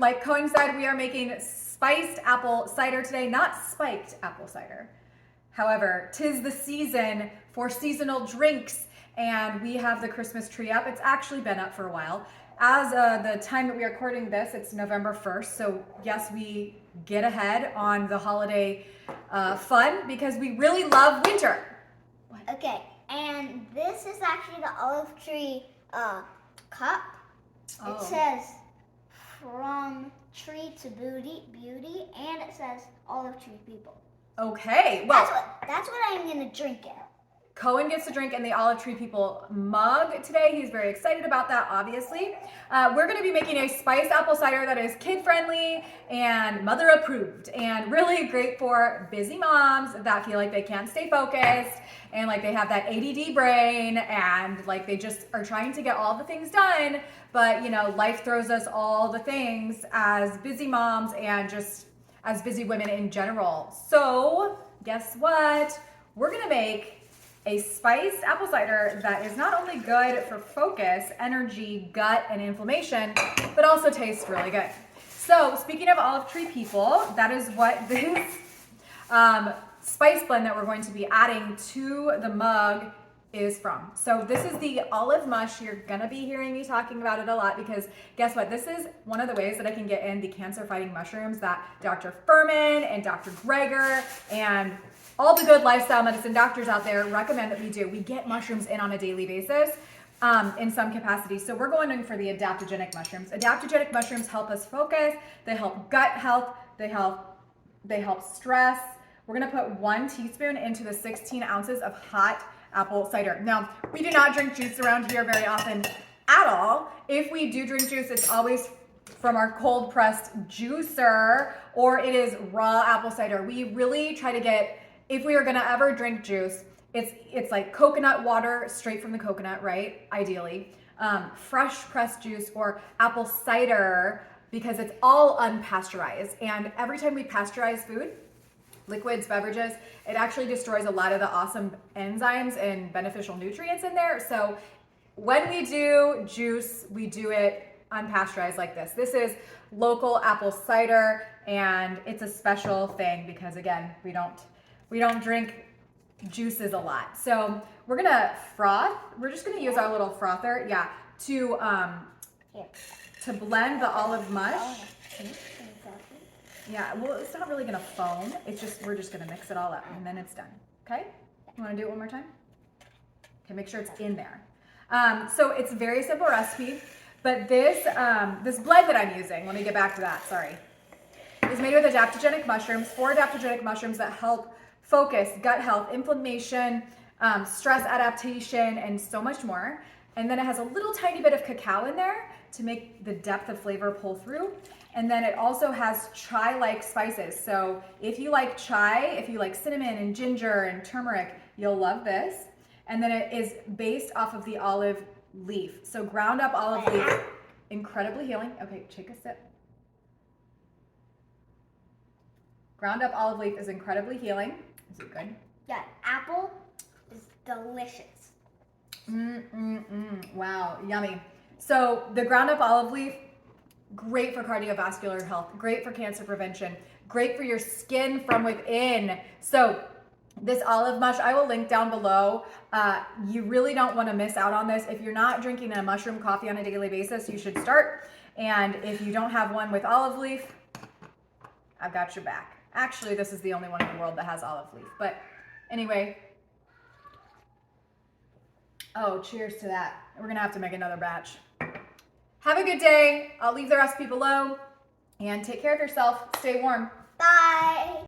like Cohen said, we are making spiced apple cider today, not spiked apple cider. However, 'tis the season for seasonal drinks, and we have the Christmas tree up. It's actually been up for a while. As the time that we are recording this, it's November 1st. So yes, we get ahead on the holiday fun because we really love winter. Okay, and this is actually the olive tree cup. Oh. It says from tree to beauty, and it says olive tree people. Okay, well, That's what I'm gonna drink in. Cohen gets to drink in the Olive Tree People mug today. He's very excited about that, obviously. We're going to be making a spiced apple cider that is kid-friendly and mother-approved and really great for busy moms that feel like they can't stay focused and like they have that ADD brain and like they just are trying to get all the things done, but you know, life throws us all the things as busy moms and just as busy women in general. So guess what? We're going to make a spiced apple cider that is not only good for focus, energy, gut, and inflammation, but also tastes really good. So speaking of Olive Tree People, that is what this spice blend that we're going to be adding to the mug is from. So this is the olive mush. You're gonna be hearing me talking about it a lot because guess what? This is one of the ways that I can get in the cancer-fighting mushrooms that Dr. Furman and Dr. Greger and all the good lifestyle medicine doctors out there recommend that we do. We get mushrooms in on a daily basis in some capacity. So we're going in for the adaptogenic mushrooms. Adaptogenic mushrooms help us focus. They help gut health. They help stress. We're gonna put 1 teaspoon into the 16 ounces of hot apple cider. Now, we do not drink juice around here very often at all. If we do drink juice, it's always from our cold pressed juicer or it is raw apple cider. We really try to get, if we are gonna ever drink juice, it's like coconut water straight from the coconut, right? Ideally. Fresh pressed juice or apple cider because it's all unpasteurized. And every time we pasteurize food, liquids, beverages, it actually destroys a lot of the awesome enzymes and beneficial nutrients in there. So when we do juice, we do it unpasteurized like this. This is local apple cider and it's a special thing because again, we don't drink juices a lot. So we're gonna froth. We're just gonna use our little frother, to blend the olive mush. Yeah, well, it's not really gonna foam. It's just, we're just gonna mix it all up and then it's done, okay? You wanna do it one more time? Okay, make sure it's in there. So it's a very simple recipe, but this blend that I'm using, let me get back to that, sorry, is made with adaptogenic mushrooms, 4 adaptogenic mushrooms that help focus, gut health, inflammation, stress adaptation, and so much more. And then it has a little tiny bit of cacao in there to make the depth of flavor pull through. And then it also has chai-like spices. So if you like chai, if you like cinnamon and ginger and turmeric, you'll love this. And then it is based off of the olive leaf. So ground up olive leaf, incredibly healing. Okay, take a sip. Ground up olive leaf is incredibly healing. Is it good? Yeah, apple is delicious. Wow, yummy. So the ground up olive leaf, great for cardiovascular health, great for cancer prevention, great for your skin from within. So this olive mush, I will link down below. You really don't want to miss out on this. If you're not drinking a mushroom coffee on a daily basis, you should start. And if you don't have one with olive leaf, I've got your back. Actually, this is the only one in the world that has olive leaf. But anyway, oh, cheers to that. We're gonna have to make another batch. Have a good day. I'll leave the recipe below and take care of yourself. Stay warm. Bye.